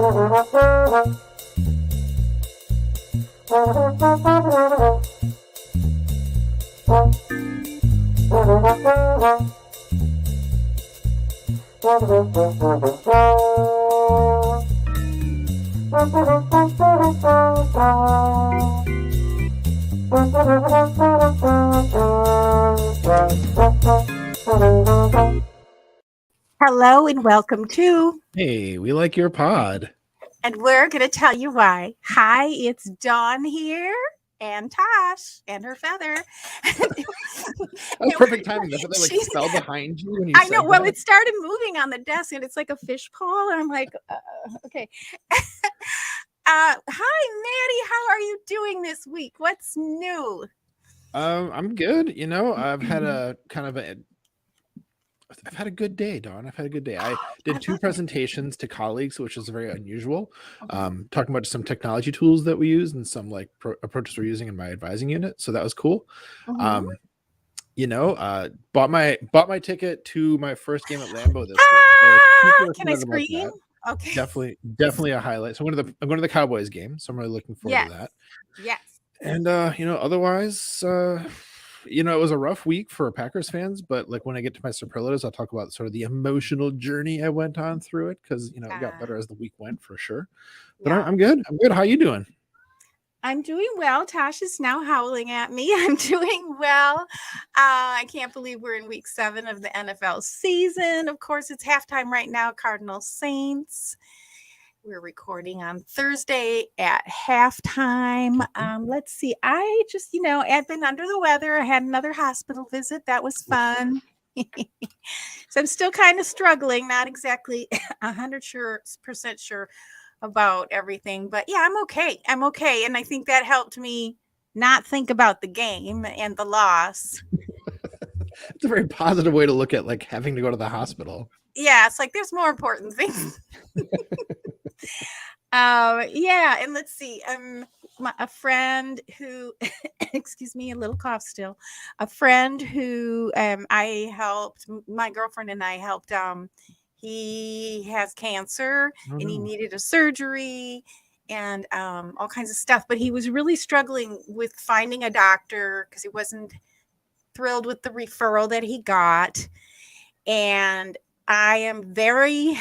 Hello and welcome to Hey, we like your pod. And we're going to tell you why. Hi, it's Dawn here and Tosh and her feather. That was perfect timing. That's what they fell behind you when you I know. Well, that. It started moving on the desk and it's like a fish pole. And I'm like, okay. Hi, Maddie. How are you doing this week? What's new? I'm good. You know, I've had a I've had a good day, Dawn. I've had a good day. I did 2 presentations to colleagues, which is very unusual. Talking about some technology tools that we use and some approaches we're using in my advising unit. So that was cool. You know, bought my ticket to my first game at Lambeau this week. So can I scream? Okay. Definitely a highlight. So I'm going to the Cowboys game. So I'm really looking forward to that. Yes. And you know, otherwise, you know, it was a rough week for Packers fans, but like when I get to my superlatives, I'll talk about sort of the emotional journey I went on through it because, you know, it got better as the week went for sure. But I'm good. I'm good. How you doing? I'm doing well. Tosh is now howling at me. I'm doing well. I can't believe we're in week 7 of the NFL season. Of course, it's halftime right now, Cardinals Saints. We're recording on Thursday at halftime. Let's see. I just, you know, I've been under the weather. I had another hospital visit. That was fun. So I'm still kind of struggling, not exactly 100% sure about everything. But yeah, I'm okay. And I think that helped me not think about the game and the loss. It's a very positive way to look at like having to go to the hospital. Yeah, it's like there's more important things. Yeah, and let's see. A friend who, excuse me, a little cough still. A friend who I helped, my girlfriend and I helped. He has cancer and he needed a surgery and all kinds of stuff. But he was really struggling with finding a doctor because he wasn't thrilled with the referral that he got. And I am very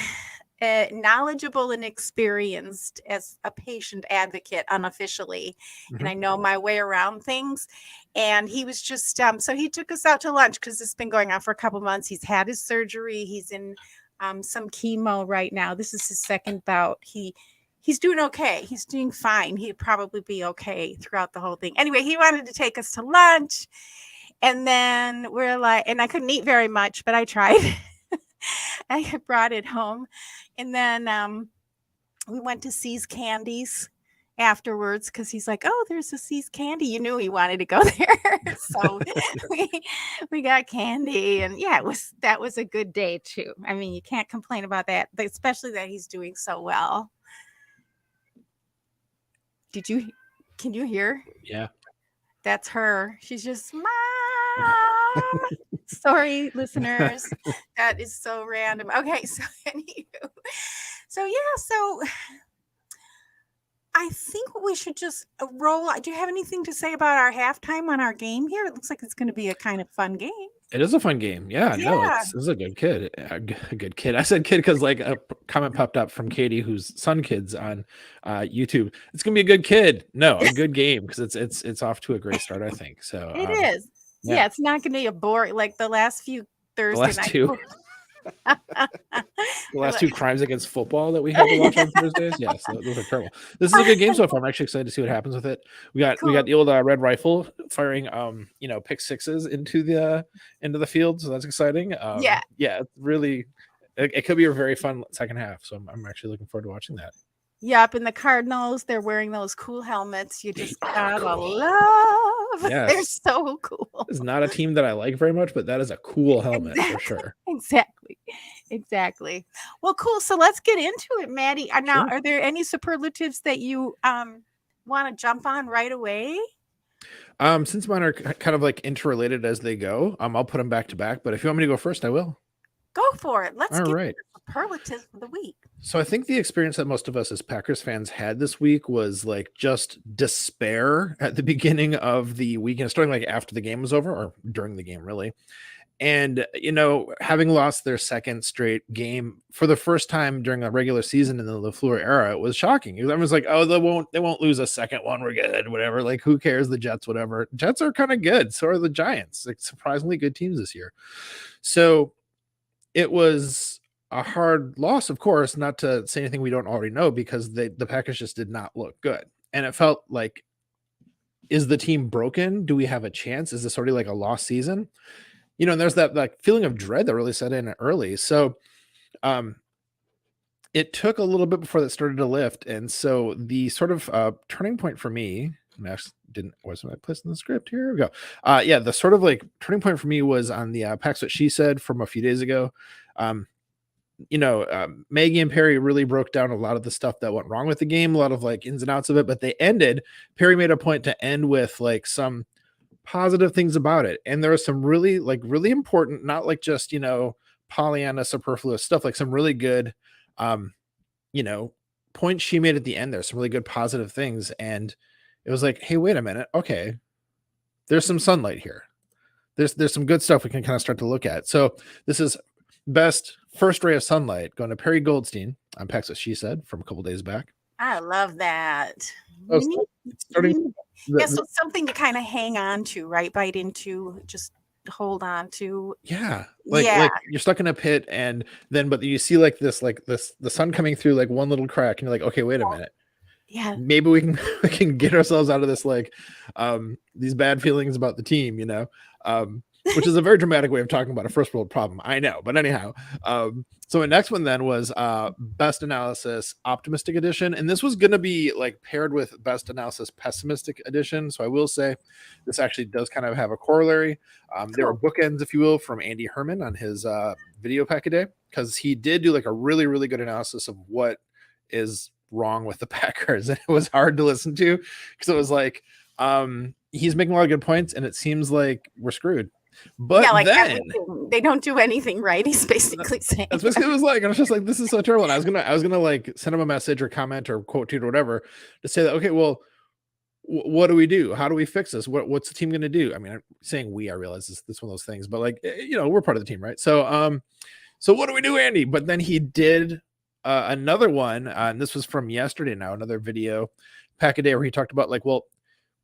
knowledgeable and experienced as a patient advocate unofficially. And I know my way around things. And he was just, so he took us out to lunch because it's been going on for a couple months. He's had his surgery. He's in some chemo right now. This is his second bout. He's doing okay. He's doing fine. He'd probably be okay throughout the whole thing. Anyway, he wanted to take us to lunch. And then we're like, and I couldn't eat very much, but I tried. I brought it home. And then we went to C's Candies afterwards because he's like, oh, there's a C's Candy. You knew he wanted to go there. So we got candy. And yeah, that was a good day too. I mean, you can't complain about that, especially that he's doing so well. Can you hear? Yeah. That's her. She's just, Mom. Sorry, listeners. That is so random. Okay, so anywho. So I think we should just roll. Do you have anything to say about our halftime on our game here? It looks like it's going to be a kind of fun game. It is a fun game. Yeah. No, this is a good kid. A good kid. I said kid because like a comment popped up from Katie, whose son kids on YouTube. It's gonna be a good kid. No, a good game because it's off to a great start. I think so. It is. Yeah, it's not going to be a boring like the last few Thursday night. The last 2 crimes against football that we had to watch on Thursdays. Yes, those are terrible. This is a good game so far. I'm actually excited to see what happens with it. We got the old red rifle firing pick sixes into the field, so that's exciting. Really it could be a very fun second half. So I'm actually looking forward to watching that. Yep, and the Cardinals, they're wearing those cool helmets. You just gotta love. Yes. They're so cool. It's not a team that I like very much, but that is a cool helmet for sure. Exactly. Well, cool. So let's get into it, Maddie. Now, Are there any superlatives that you want to jump on right away? Since mine are kind of like interrelated as they go, I'll put them back to back. But if you want me to go first, I will. Go for it. Let's All get right. the superlative of the week. So I think the experience that most of us as Packers fans had this week was like just despair at the beginning of the weekend, starting like after the game was over or during the game, really. And, having lost their second straight game for the first time during a regular season in the LaFleur era, it was shocking. Everyone's like, oh, they won't lose a second one. We're good, whatever. Like, who cares? The Jets, whatever. Jets are kind of good. So are the Giants. Like, surprisingly good teams this year. So it was a hard loss, of course, not to say anything we don't already know, because the Packers just did not look good. And it felt like, is the team broken? Do we have a chance? Is this already like a lost season? And there's that like feeling of dread that really set in early. So it took a little bit before that started to lift. And so the sort of turning point for me, wasn't I placed in the script? Here we go. The sort of like turning point for me was on the Pax What She Said from a few days ago. Maggie and Perry really broke down a lot of the stuff that went wrong with the game, a lot of like ins and outs of it, but Perry made a point to end with like some positive things about it. And there was some really important, not like just, Pollyanna superfluous stuff, like some really good, points she made at the end there, some really good positive things. And it was like, hey, wait a minute. Okay. There's some sunlight here. There's some good stuff we can kind of start to look at. So this is best first ray of sunlight going to Perry Goldstein on Pax What She Said from a couple days back. I love that. So something to kind of hang on to, right? Bite into, just hold on to. Yeah. Like you're stuck in a pit, and then, but you see like this, the sun coming through like one little crack, and you're like, okay, wait a minute. Yeah. Maybe we can get ourselves out of this, like, these bad feelings about the team, which is a very dramatic way of talking about a first world problem. I know, but anyhow, so the next one then was best analysis optimistic edition, and this was going to be like paired with best analysis pessimistic edition. So I will say this actually does kind of have a corollary. Cool. There were bookends, if you will, from Andy Herman on his video pack a day, because he did do like a really, really good analysis of what is wrong with the Packers, and it was hard to listen to because it was like he's making a lot of good points, and it seems like we're screwed. But yeah, like then they don't do anything right. He's basically saying that's basically what it was like. And I was just like, this is so terrible. And I was gonna like send him a message or comment or quote tweet or whatever to say that, okay, well, what do we do? How do we fix this? What's the team gonna do? I mean, I'm saying I realize this one of those things, but like, we're part of the team, right? So so what do we do, Andy? But then he did another one, and this was from yesterday now, another video pack a day where he talked about like, well,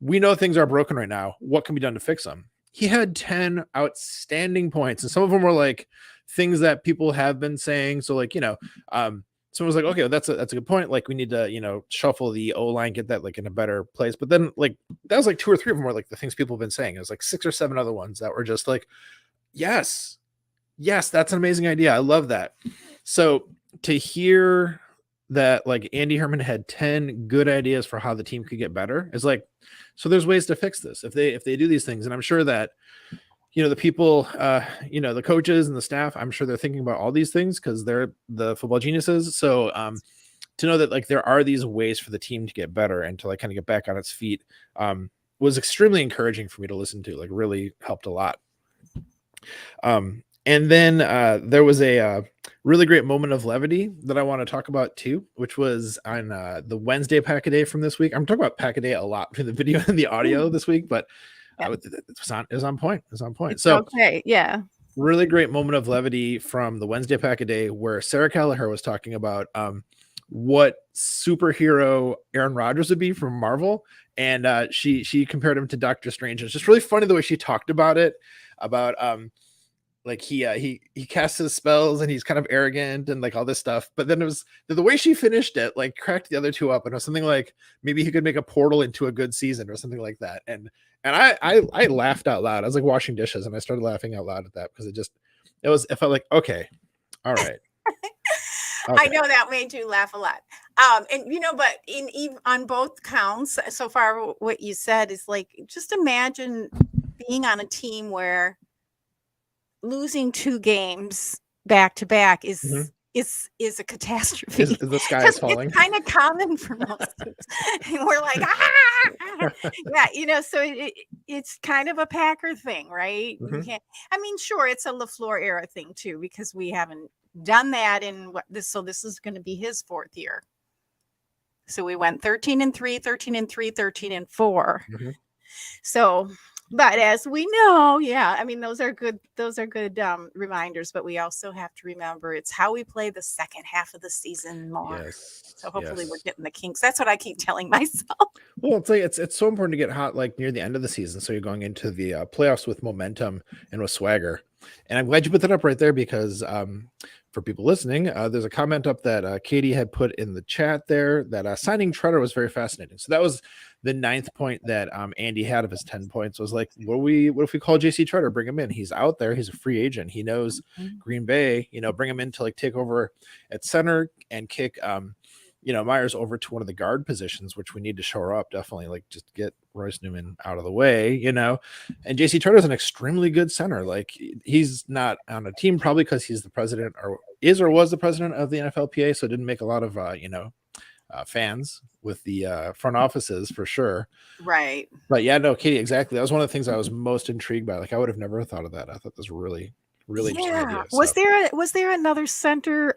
we know things are broken right now. What can be done to fix them? He had 10 outstanding points, and some of them were like things that people have been saying. So like, someone was like, okay, well, that's a good point. Like we need to, shuffle the O-line, get that like in a better place. But then like, that was like 2 or 3 of them were like the things people have been saying. It was like 6 or 7 other ones that were just like, yes, that's an amazing idea. I love that. So to hear that like Andy Herman had 10 good ideas for how the team could get better is like, so there's ways to fix this if they do these things. And I'm sure that, the people, the coaches and the staff, I'm sure they're thinking about all these things because they're the football geniuses. So to know that like there are these ways for the team to get better and to like kind of get back on its feet was extremely encouraging for me to listen to, like really helped a lot. And then there was a really great moment of levity that I want to talk about too, which was on the Wednesday pack a day from this week. I'm talking about pack a day a lot between the video and the audio this week, but it was on point. It was on point. So okay, yeah. Really great moment of levity from the Wednesday pack a day where Sarah Callagher was talking about what superhero Aaron Rodgers would be from Marvel, and she compared him to Doctor Strange. It's just really funny the way she talked about it, about like he casts his spells and he's kind of arrogant and like all this stuff. But then it was the way she finished it, like cracked the other two up, and it was something like maybe he could make a portal into a good season or something like that. And I laughed out loud. I was like washing dishes and I started laughing out loud at that because it felt like, okay, all right. Okay. I know that made you laugh a lot. But on both counts so far, what you said is like, just imagine being on a team where losing 2 games back to back is is a catastrophe Is the sky because is falling? it's kind of common for most teams. And we're like, ah, yeah, so it's kind of a Packer thing, right? You Mhm. can't. I mean, sure, it's a LaFleur era thing too because we haven't done that in so this is going to be his 4th year. So we went 13-3, 13-3, 13-4. Mhm. So, but as we know, yeah, I mean, those are good reminders, but we also have to remember it's how we play the second half of the season more. Yes. So hopefully we're Yes. getting the kinks. That's what I keep telling myself. Well, it's like it's so important to get hot like near the end of the season, so you're going into the playoffs with momentum and with swagger. And I'm glad you put that up right there because for people listening, there's a comment up that Katie had put in the chat there that signing Treader was very fascinating. So that was the 9th point that Andy had of his 10 points. Was like, what if we call JC Treader, bring him in? He's out there, he's a free agent, he knows Green Bay, bring him in to like take over at center and kick Myers over to one of the guard positions, which we need to shore up. Definitely, like just get Royce Newman out of the way, And JC Turner is an extremely good center. Like he's not on a team probably because he's the president or was the president of the NFLPA, so it didn't make a lot of fans with the front offices for sure. Right. But yeah, no, Katie, exactly. That was one of the things I was most intrigued by. Like I would have never thought of that. I thought this was really interesting idea. Was there another center?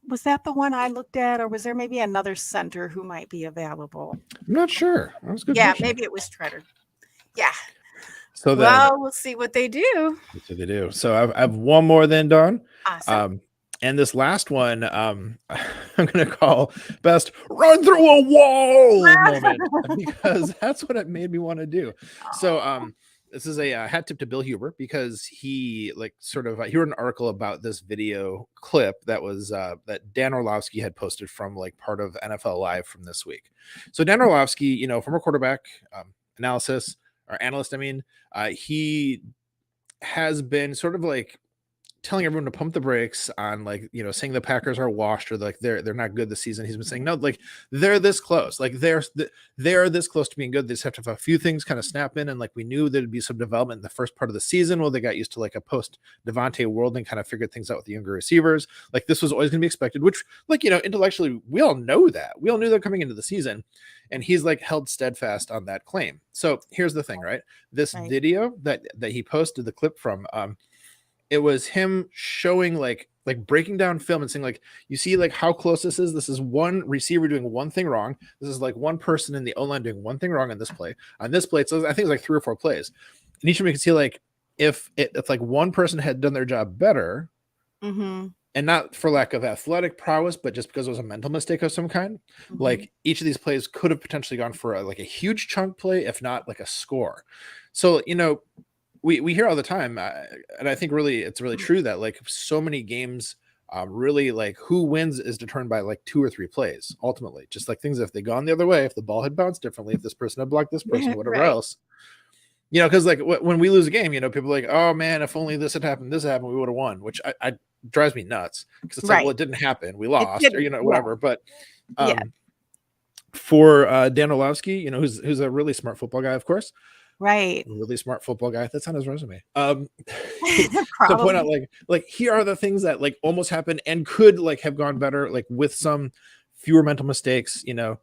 Was that the one I looked at, or was there maybe another center who might be available? I'm not sure. That was a good. Yeah, question. Maybe it was Treader. Yeah. So then, we'll see what they do. So I have one more then, Dawn. Awesome. And this last one, I'm going to call best run through a wall moment because that's what it made me want to do. So this is a hat tip to Bill Huber because he he wrote an article about this video clip that was that Dan Orlovsky had posted from like part of NFL Live from this week. So Dan Orlovsky, former quarterback analyst, he has been sort of like telling everyone to pump the brakes on saying the Packers are washed or like they're not good this season. He's been saying no, like they're this close, like they're this close to being good. They just have to have a few things kind of snap in, and like we knew there'd be some development in the first part of the season. Well, they got used to like a post Devontae world and kind of figured things out with the younger receivers. Like this was always going to be expected, which intellectually we all know that. We all knew that coming into the season, and he's like held steadfast on that claim. So here's the thing, right? This video that he posted the clip from, it was him showing like breaking down film and saying like, you see like how close this is. This is one receiver doing one thing wrong. This is like one person in the O-line doing one thing wrong on this play. On this play, so I think it's like 3 or 4 plays. And each of them you can see like if like one person had done their job better, and not for lack of athletic prowess, but just because it was a mental mistake of some kind, like each of these plays could have potentially gone for a huge chunk play, if not like a score. So we hear all the time, and I think it's really true that like so many games, really like who wins is determined by like 2 or 3 plays. Ultimately, just like things if they gone the other way, if the ball had bounced differently, if this person had blocked this person, whatever else, because like when we lose a game, people are like, oh man, if only this had happened, we would have won, which I drives me nuts because it's like, well, it didn't happen, we lost, or whatever. But for Dan Orlovsky, who's a really smart football guy, of course. Right. Really smart football guy. That's on his resume. To point out like here are the things that like almost happened and could like have gone better, like with some fewer mental mistakes, it got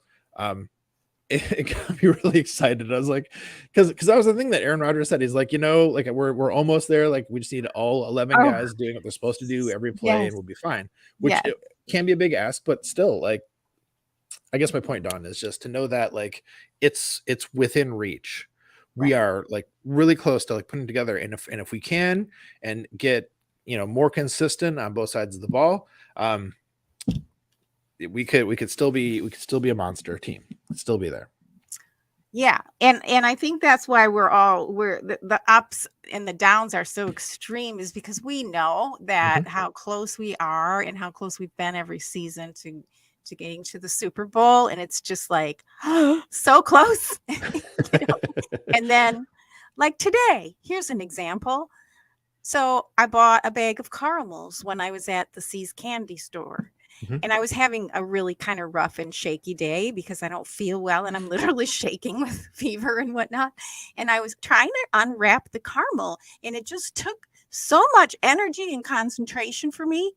me really excited. I was like, because that was the thing that Aaron Rodgers said. He's like, like we're almost there. Like we just need all 11 guys doing what they're supposed to do every play and we'll be fine. Which it can be a big ask, but still, like, I guess my point, Don, is just to know that like it's within reach. We are like really close to like putting together, and if we can and get more consistent on both sides of the ball, we could still be a monster team, still be there. Yeah, and I think that's why the ups and the downs are so extreme, is because we know that how close we are and how close we've been every season to getting to the Super Bowl, and it's just like so close. And then like today, here's an example. So I bought a bag of caramels when I was at the See's candy store, and I was having a really kind of rough and shaky day because I don't feel well and I'm literally shaking with fever and whatnot, and I was trying to unwrap the caramel, and it just took so much energy and concentration for me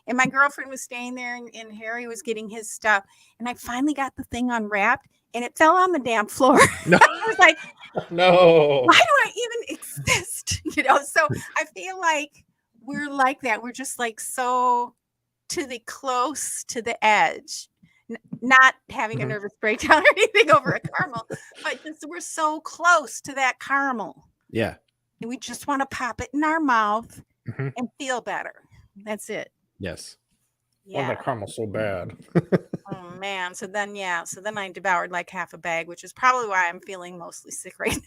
And my girlfriend was staying there, and Harry was getting his stuff. And I finally got the thing unwrapped, and it fell on the damn floor. No. I was like, No. why do I even exist? So I feel like we're like that. We're just like so close to the edge, not having a nervous breakdown or anything over a caramel, but just we're so close to that caramel. Yeah. And we just want to pop it in our mouth and feel better. That's it. Yes. Yeah. Want that caramel so bad. Oh man. So then I devoured like half a bag, which is probably why I'm feeling mostly sick right now.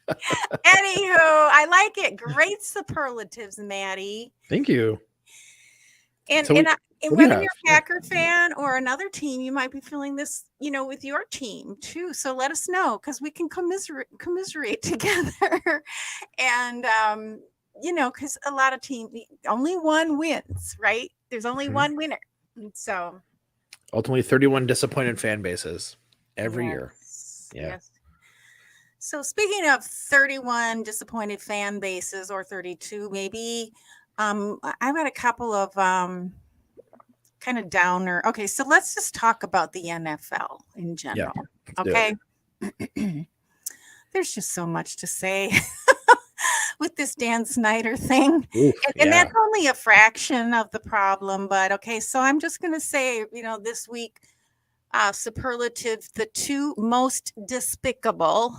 Anywho, I like it. Great superlatives, Maddie. Thank you. And So whether you're a Packer fan or another team, you might be feeling this, with your team too. So let us know, because we can commiserate together. And because a lot of teams, only one wins, right? There's only one winner. And so ultimately 31 disappointed fan bases every year. Yeah. Yes. So speaking of 31 disappointed fan bases, or 32 maybe, I've got a couple of kind of downer. Okay, so let's just talk about the NFL in general. Okay. There's just so much to say with this Dan Snyder thing. And that's only a fraction of the problem. But okay, so I'm just going to say, this week, superlative, the two most despicable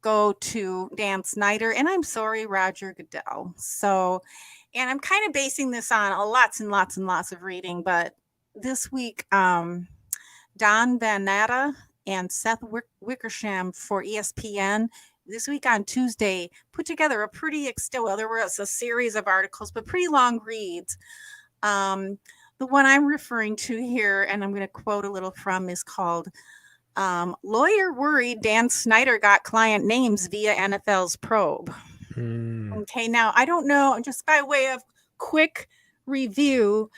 go to Dan Snyder, and I'm sorry, Roger Goodell. So, and I'm kind of basing this on lots and lots and lots of reading, but this week, Don Van Natta and Seth Wickersham for ESPN this week on Tuesday put together a pretty there was a series of articles, but pretty long reads. The one I'm referring to here, and I'm going to quote a little from, is called Lawyer Worried Dan Snyder Got Client Names Via NFL's Probe. Okay, now I don't know, just by way of quick review,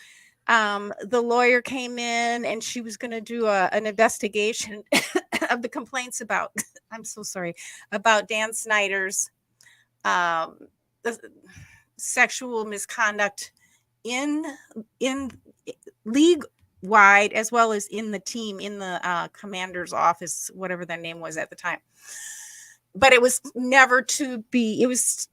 the lawyer came in and she was going to do an investigation of the complaints about Dan Snyder's sexual misconduct in league wide, as well as in the team, in the commander's office, whatever their name was at the time. But it was never to be released,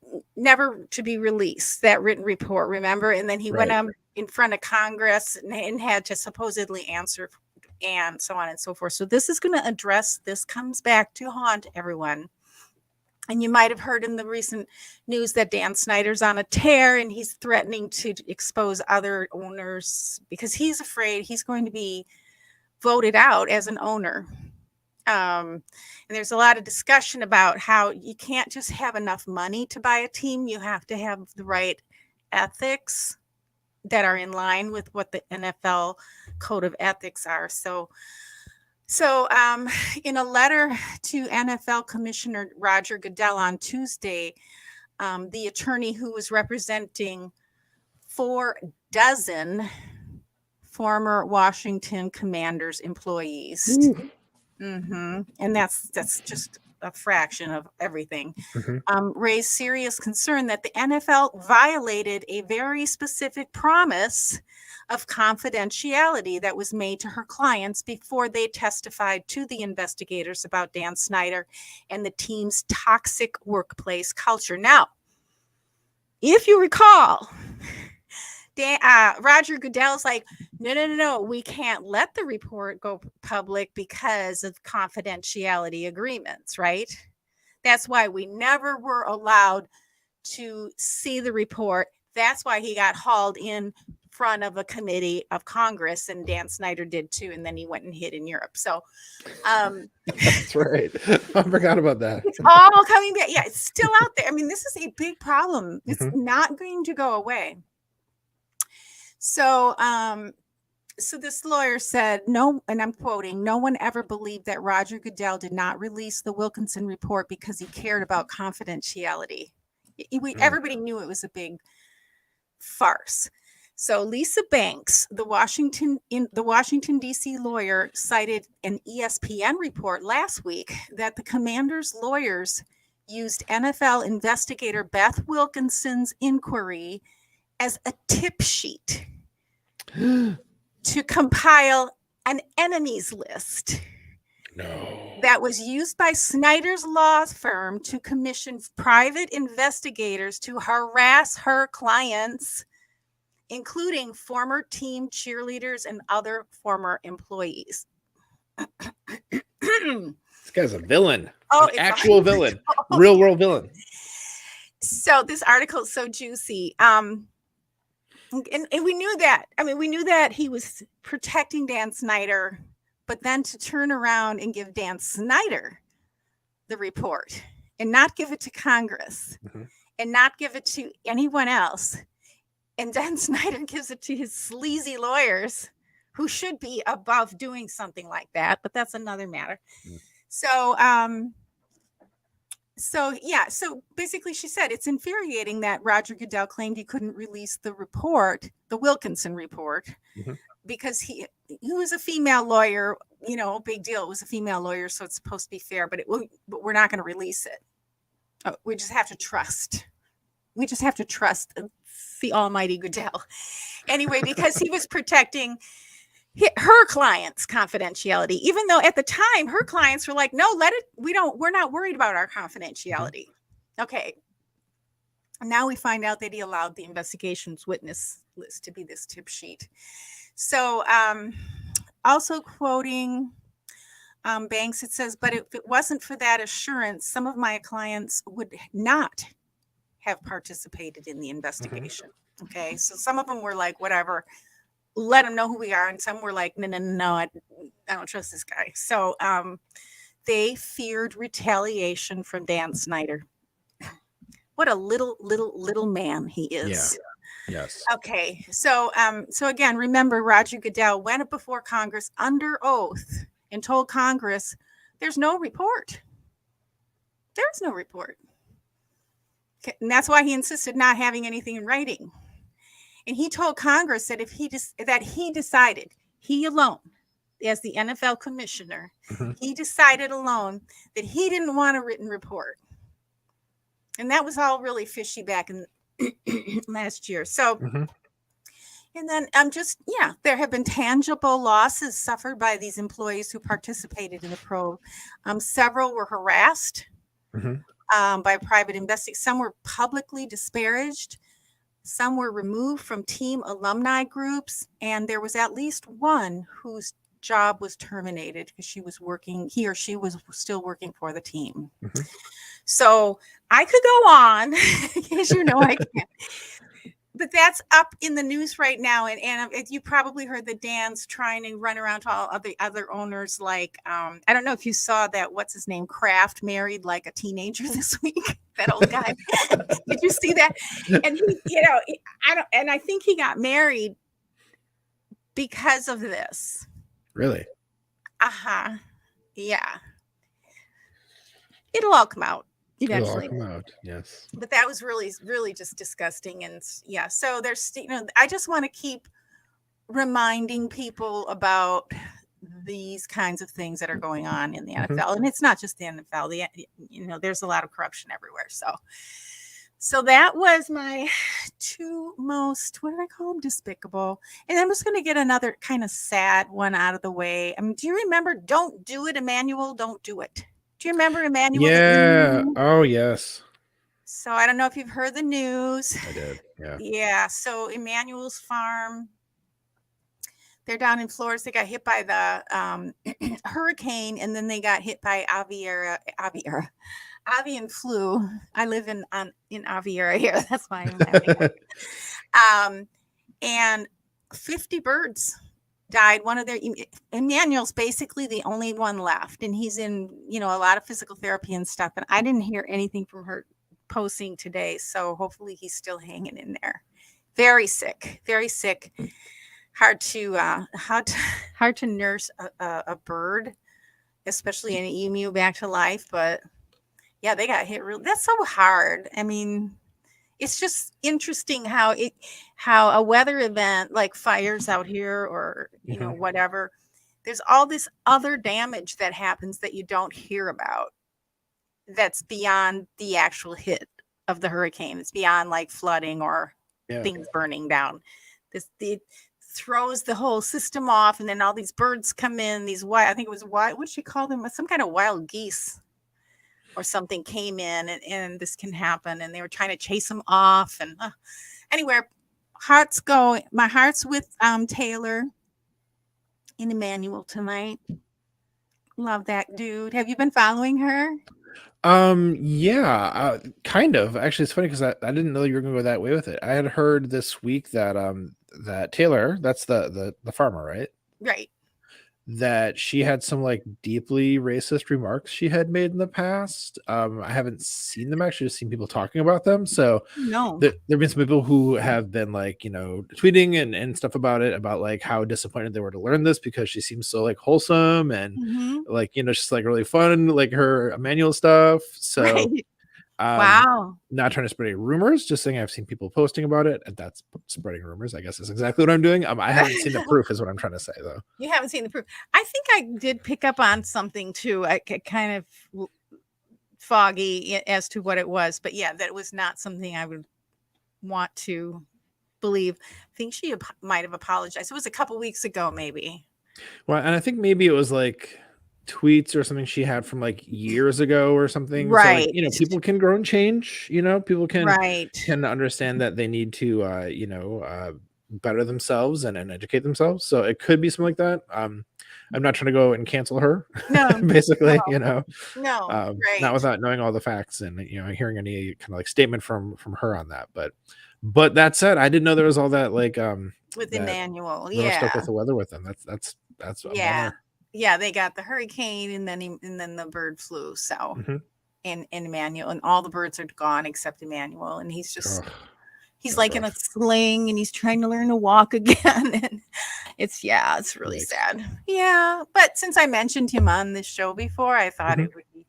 that written report, remember? And then he went up in front of Congress and had to supposedly answer, and so on and so forth. So this is going to address, this comes back to haunt everyone. And you might have heard in the recent news that Dan Snyder's on a tear, and he's threatening to expose other owners because he's afraid he's going to be voted out as an owner. And there's a lot of discussion about how you can't just have enough money to buy a team. You have to have the right ethics that are in line with what the NFL code of ethics are. So in a letter to NFL Commissioner Roger Goodell on Tuesday, the attorney who was representing 4 dozen former Washington Commanders employees, and that's just a fraction of everything, raised serious concern that the NFL violated a very specific promise of confidentiality that was made to her clients before they testified to the investigators about Dan Snyder and the team's toxic workplace culture. Now, if you recall, Roger Goodell's like, no, we can't let the report go public because of confidentiality agreements, right? That's why we never were allowed to see the report. That's why he got hauled in front of a committee of Congress, and Dan Snyder did too, and then he went and hid in Europe. So that's right. I forgot about that. It's all coming back. Yeah, it's still out there. I mean, this is a big problem. It's not going to go away. So this lawyer said, no, and I'm quoting, no one ever believed that Roger Goodell did not release the Wilkinson report because he cared about confidentiality. Everybody knew it was a big farce. So Lisa Banks, the Washington D.C. lawyer, cited an ESPN report last week that the Commanders' lawyers used NFL investigator Beth Wilkinson's inquiry as a tip sheet to compile an enemies list No. that was used by Snyder's law firm to commission private investigators to harass her clients, including former team cheerleaders and other former employees. This guy's a villain. Oh, an actual villain. Real world villain. So this article is so juicy. And we knew that. I mean, we knew that he was protecting Dan Snyder, but then to turn around and give Dan Snyder the report and not give it to Congress and not give it to anyone else. And Dan Snyder gives it to his sleazy lawyers who should be above doing something like that, but that's another matter. So basically she said it's infuriating that Roger Goodell claimed he couldn't release the report, the Wilkinson report, because he was a female lawyer, big deal. It was a female lawyer, so it's supposed to be fair, but we're not going to release it. We just have to trust. We just have to trust the almighty Goodell. Anyway, because he was protecting her clients' confidentiality, even though at the time her clients were like, no, let it, we're not worried about our confidentiality. Okay. Now we find out that he allowed the investigation's witness list to be this tip sheet. So also quoting Banks, it says, but if it wasn't for that assurance, some of my clients would not have participated in the investigation. Okay. So some of them were like, whatever, let them know who we are. And some were like, no, I don't trust this guy. So they feared retaliation from Dan Snyder. What a little man he is. Yeah. Yes. Okay. So again, remember, Roger Goodell went before Congress under oath and told Congress there's no report. There's no report. Okay. And that's why he insisted not having anything in writing. And he told Congress that if he decided, he alone, as the NFL commissioner, he decided alone that he didn't want a written report. And that was all really fishy back in last year. So, and then there have been tangible losses suffered by these employees who participated in the probe. Several were harassed by private investigators. Some were publicly disparaged. Some were removed from team alumni groups, and there was at least one whose job was terminated because he or she was still working for the team. So I could go on, as you know I can. But that's up in the news right now. And you probably heard that Dan's trying to run around to all other owners. Like, I don't know if you saw that, what's his name? Kraft married like a teenager this week. That old guy. Did you see that? And he, I think he got married because of this. Really? Yeah. It'll all come out eventually. It'll all come out. Yes. But that was really, really just disgusting. And yeah, so there's, I just want to keep reminding people about these kinds of things that are going on in the NFL. And it's not just the NFL. There's a lot of corruption everywhere. So that was my two most, what did I call them? Despicable. And I'm just going to get another kind of sad one out of the way. I mean, do you remember Don't Do It, Emmanuel? Don't Do It. Do you remember Emmanuel? Yeah. Oh, yes. So I don't know if you've heard the news. I did. Yeah. Yeah. So Emmanuel's farm, they're down in Florida. They got hit by the hurricane, and then they got hit by avian flu. I live in Aviera here. That's why I'm laughing. And 50 birds died. One of their Emmanuel's basically the only one left, and he's in a lot of physical therapy and stuff. And I didn't hear anything from her posting today, so hopefully he's still hanging in there. Very sick, very sick. Hard to nurse a bird, especially an emu, back to life. But yeah, they got hit real. That's so hard. I mean, it's just interesting how a weather event like fires out here or whatever, there's all this other damage that happens that you don't hear about, that's beyond the actual hit of the hurricane. It's beyond like flooding or Yeah. things burning down. It throws the whole system off, and then all these birds come in. These wild, I think it was wild. What did she call them? Some kind of wild geese or something came in, and this can happen. And they were trying to chase them off. And anyway, my heart's with Taylor and Emmanuel tonight. Love that dude. Have you been following her? Yeah, kind of. Actually, it's funny because I didn't know you were gonna go that way with it. I had heard this week that that Taylor, that's the farmer, right? Right. That she had some like deeply racist remarks she had made in the past. I haven't seen them, actually, just seen people talking about them. So No. there've been some people who have been like, tweeting and stuff about it, about like how disappointed they were to learn this, because she seems so like wholesome and Mm-hmm. like, just like really fun, like her manual stuff. So Right. Wow. not trying to spread any rumors, just saying I've seen people posting about it, and that's spreading rumors, I guess, is exactly what I'm doing. I haven't seen the proof, is what I'm trying to say, though. You haven't seen the proof. I think I did pick up on something too. I kind of foggy as to what it was, but yeah, that was not something I would want to believe. I think she might have apologized. It was a couple weeks ago, maybe. Well, and I think maybe it was like tweets or something she had from like years ago or something. So like, Right. people can grow and change, people Right. can understand that they need to better themselves and educate themselves. So it could be something like that. I'm not trying to go and cancel her. No. Basically, No. not Right. without knowing all the facts and hearing any kind of like statement from her on that. But that said, I didn't know there was all that like With that Emmanuel. real stuff Yeah. with the weather with them. That's a Yeah. bummer. Yeah. They got the hurricane and then the bird flu. So, Mhm. and Emmanuel, and all the birds are gone except Emmanuel. And he's just, Ugh, he's that's like in a rough. sling and he's trying to learn to walk again. And it's really Yikes. sad. Yeah. But since I mentioned him on this show before, I thought Mhm. it would be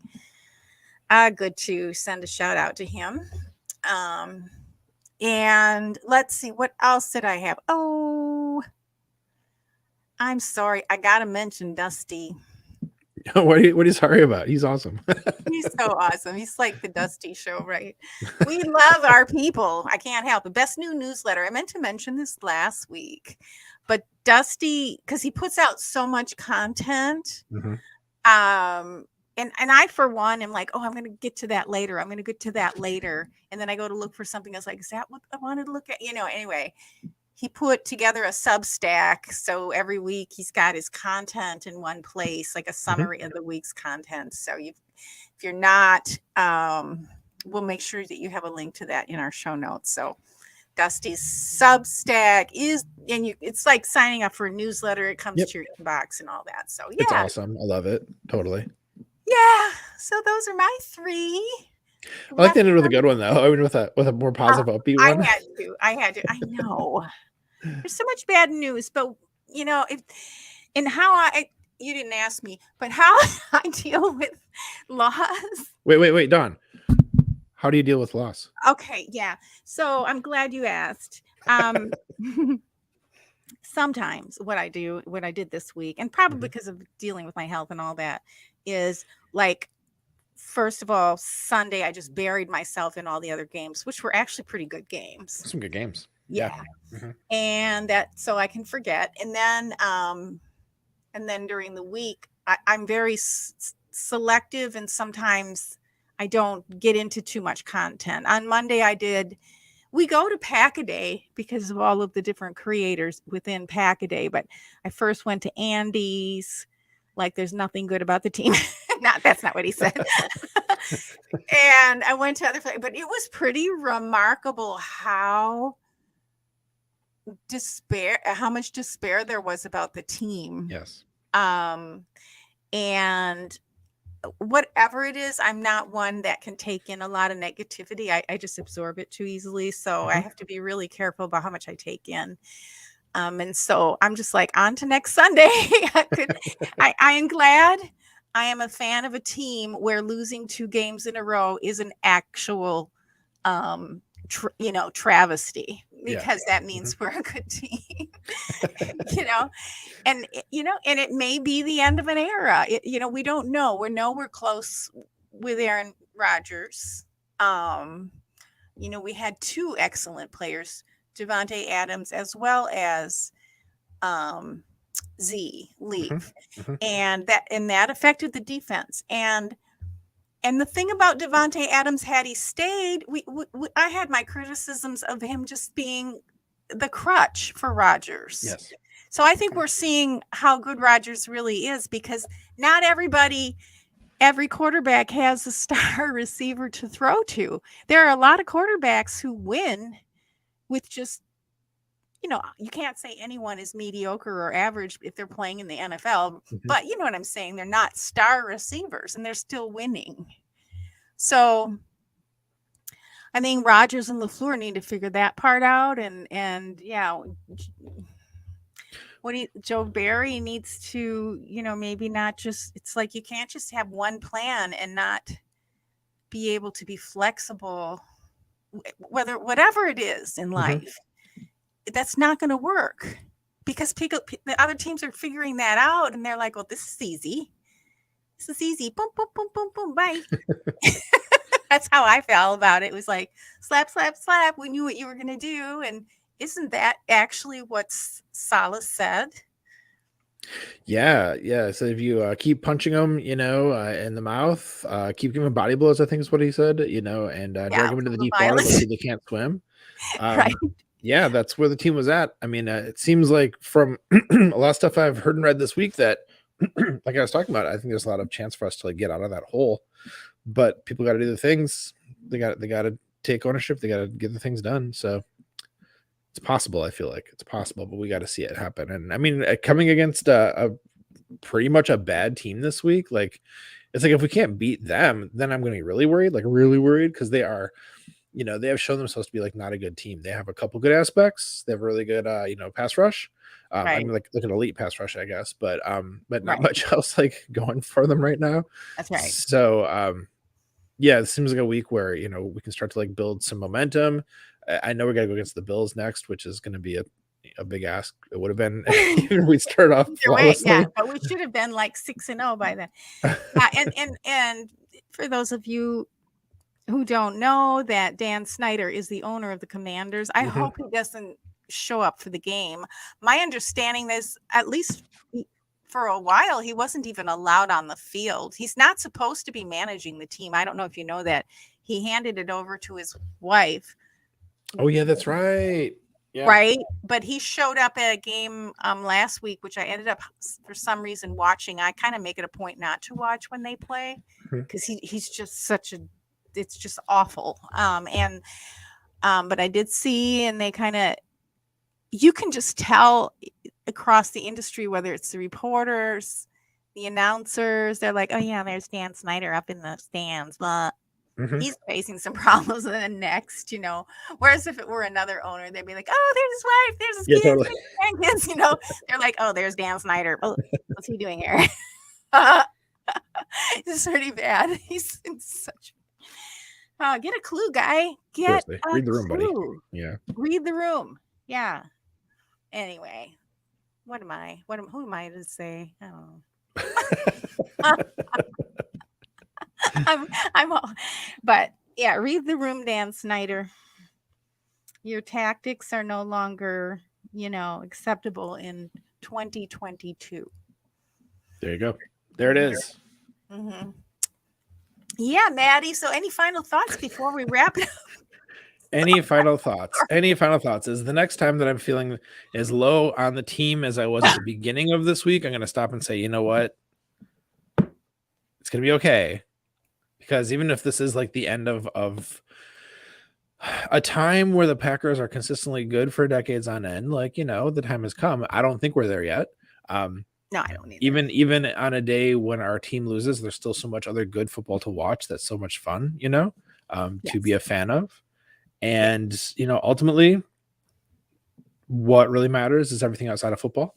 good to send a shout out to him. And let's see, what else did I have? Oh, I'm sorry. I got to mention Dusty. What are you sorry about? He's awesome. He's so awesome. He's like the Dusty show, right? We love our people. I can't help it. Best new newsletter. I meant to mention this last week, but Dusty, because he puts out so much content. Mhm. And I, for one, am like, oh, I'm going to get to that later. I'm going to get to that later. And then I go to look for something. I was like, is that what I wanted to look at? Anyway, he put together a Substack. So every week he's got his content in one place, like a summary of the week's content. So if you're not, we'll make sure that you have a link to that in our show notes. So Dusty's Substack is, and it's like signing up for a newsletter. It comes to your inbox and all that. So It's yeah. awesome. I love it. Totally. Yeah. So those are my three. I like to end it with a good one, though. I mean, with a more positive, upbeat one. I had to. I know. There's so much bad news, but you didn't ask me, but how I deal with loss. Wait, Don. How do you deal with loss? Okay, yeah. So I'm glad you asked. Sometimes what I did this week, and probably because of dealing with my health and all that, is like, first of all, Sunday, I just buried myself in all the other games, which were actually pretty good games. Some good games. Yeah. And that, so I can forget. And then during the week, I'm very selective, and sometimes I don't get into too much content. On Monday, we go to Pack-A-Day because of all of the different creators within Pack-A-Day, but I first went to Andy's, like there's nothing good about the team. That's not what he said. And I went to other places, but it was pretty remarkable how much despair there was about the team. Yes. And whatever it is, I'm not one that can take in a lot of negativity. I just absorb it too easily. So I have to be really careful about how much I take in. And so I'm just like, on to next Sunday. I am glad I am a fan of a team where losing 2 games in a row is an actual, travesty, because that means we're a good team, and it may be the end of an era. We don't know. We're close with Aaron Rodgers. We had 2 excellent players Devontae Adams as well as Z leave, Mm-hmm. and that affected the defense. And the thing about Devontae Adams, had he stayed, I had my criticisms of him just being the crutch for Rodgers. Yes. So I think we're seeing how good Rodgers really is, because not every quarterback has a star receiver to throw to. There are a lot of quarterbacks who win with just, you can't say anyone is mediocre or average if they're playing in the NFL, Mm-hmm. but you know what I'm saying? They're not star receivers and they're still winning. So I think Rodgers and LaFleur need to figure that part out. And yeah, Joe Barry needs to, maybe not just, it's like you can't just have one plan and not be able to be flexible, whatever it is in life. That's not going to work, because the other teams are figuring that out, and they're like, well, this is easy. Boom, boom, boom, boom, boom, bye. That's how I felt about it. It was like slap, slap, slap. We knew what you were going to do. And isn't that actually what Salah said? Yeah. So if you keep punching them, in the mouth, keep giving body blows, I think is what he said, and drag them into the deep water, so they can't swim. Right. Yeah, that's where the team was at. I mean, it seems like from a lot of stuff I've heard and read this week that, like I was talking about, I think there's a lot of chance for us to get out of that hole. But people got to do the things. They got to take ownership. They got to get the things done. So it's possible. I feel like it's possible, but we got to see it happen. And I mean, coming against a pretty much a bad team this week, like, it's like if we can't beat them, then I'm going to be really worried, because they are. They have shown themselves to be like not a good team. They have a couple good aspects. They have a really good, pass rush. Right. I mean, like an elite pass rush, I guess, but not much else like going for them right now. That's right. So, yeah, it seems like a week where, we can start to like build some momentum. I know we got to go against the Bills next, which is going to be a big ask. It would have been even we start off flawlessly. Yeah, but we should have been like 6-0 by then. And for those of you who don't know, that Dan Snyder is the owner of the Commanders. I hope he doesn't show up for the game. My understanding is, at least for a while, he wasn't even allowed on the field. He's not supposed to be managing the team. I don't know if you know that. He handed it over to his wife. Oh, yeah, that's right. Yeah. Right. But he showed up at a game last week, which I ended up for some reason watching. I kind of make it a point not to watch when they play, because he's just it's just awful. But I did see, and they you can just tell across the industry, whether it's the reporters, the announcers, they're like, oh yeah, there's Dan Snyder up in the stands, but he's facing some problems in the next, whereas if it were another owner, they'd be like, oh, there's his wife, there's his kids, totally. There's they're like, oh, there's Dan Snyder. Oh, what's he doing here? It's pretty bad. He's in such get a clue, guy. Read the room, buddy. Yeah. Read the room. Yeah. Anyway, who am I to say? I don't know. But yeah, read the room, Dan Snyder. Your tactics are no longer, acceptable in 2022. There you go. There it is. Mm-hmm. Yeah, Maddie. So any final thoughts before we wrap it up? Any final thoughts? Is the next time that I'm feeling as low on the team as I was at the beginning of this week, I'm going to stop and say, you know what? It's going to be okay. Because even if this is like the end of a time where the Packers are consistently good for decades on end, like, the time has come. I don't think we're there yet. No, I don't either. Even on a day when our team loses, there's still so much other good football to watch. That's so much fun, to be a fan of. And, ultimately, what really matters is everything outside of football.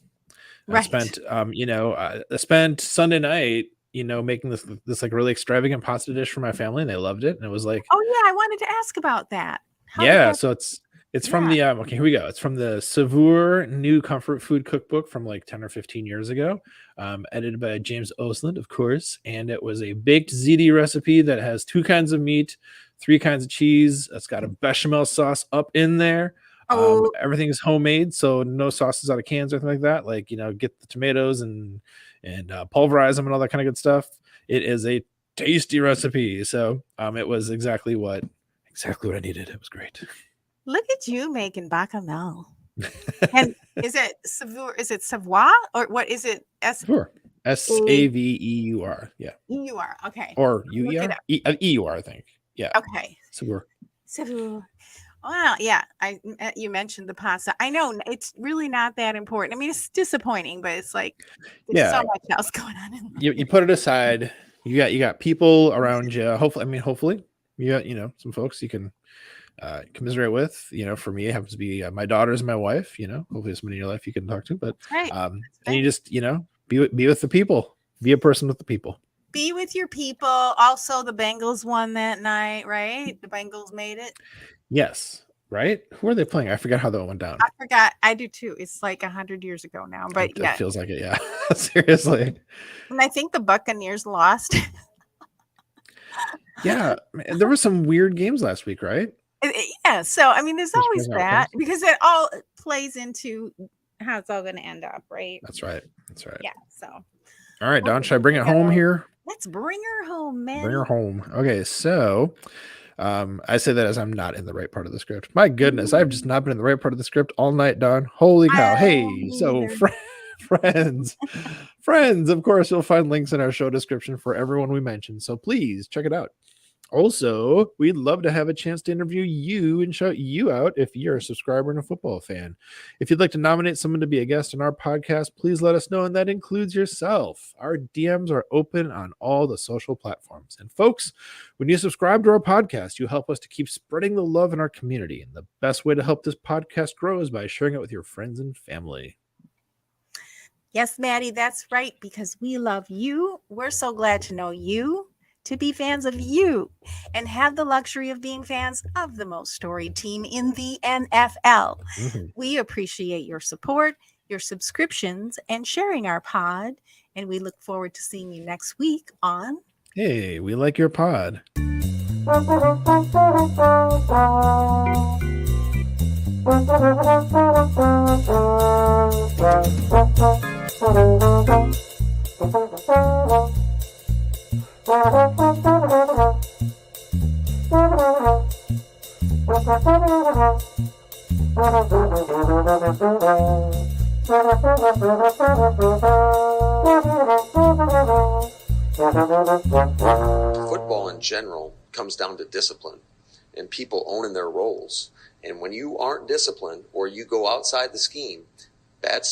Right. I spent Sunday night, making this like really extravagant pasta dish for my family, and they loved it. And it was like, oh yeah, I wanted to ask about that. So it's from the okay, here we go. It's from the Savour New Comfort Food Cookbook from like 10 or 15 years ago, edited by James Osland, of course. And it was a baked ziti recipe that has 2 kinds of meat, 3 kinds of cheese. It's got a bechamel sauce up in there. Oh, Everything is homemade, so no sauces out of cans or anything like that. Like, get the tomatoes and pulverize them and all that kind of good stuff. It is a tasty recipe. So it was exactly what I needed. It was great. look at you making bacamel. And is it Savour? Is it Savoie or what is it? Sure. SAVEUR. Yeah. EUR. Okay. Or Look it UER? up. EUR, I think. Yeah. Okay. Savour. Savour. Well, yeah. You mentioned the pasta. I know it's really not that important. I mean, it's disappointing, but it's like there's so Yeah. much else going on in life. You put it aside. You got people around you. Hopefully you got, some folks you can commiserate with. For me, it happens to be my daughters and my wife. Hopefully somebody in your life you can talk to. But Right. and you just be with the people. Be a person with the people. Be with your people. Also, the Bengals won that night, right? The Bengals made it. Yes. Right? Who are they playing? I forgot how that went down. I forgot. I do too. It's like 100 years ago now, but It feels like it. Yeah. Seriously. And I think the Buccaneers lost. Yeah. There were some weird games last week, right? Yeah. So, I mean, there's always bring that outcomes. because it all plays into how it's all going to end up, right? That's right. Yeah. So, All right, Don, should I bring it home here? let's bring her home, man. Bring her home. Okay, so I say that as I'm not in the right part of the script. My goodness, I've just not been in the right part of the script all night, Don. Holy cow. Hey, so friends, of course, you'll find links in our show description for everyone we mentioned. So please check it out. Also, we'd love to have a chance to interview you and shout you out if you're a subscriber and a football fan. If you'd like to nominate someone to be a guest on our podcast, please let us know, and that includes yourself. Our DMs are open on all the social platforms. And folks, when you subscribe to our podcast, you help us to keep spreading the love in our community. And the best way to help this podcast grow is by sharing it with your friends and family. Yes, Maddie, that's right, because we love you. We're so glad to know you, to be fans of you, and have the luxury of being fans of the most storied team in the NFL. Mm-hmm. We appreciate your support, your subscriptions, and sharing our pod. And we look forward to seeing you next week on Hey, we like your pod. Football in general comes down to discipline and people owning their roles. And when you aren't disciplined or you go outside the scheme, bad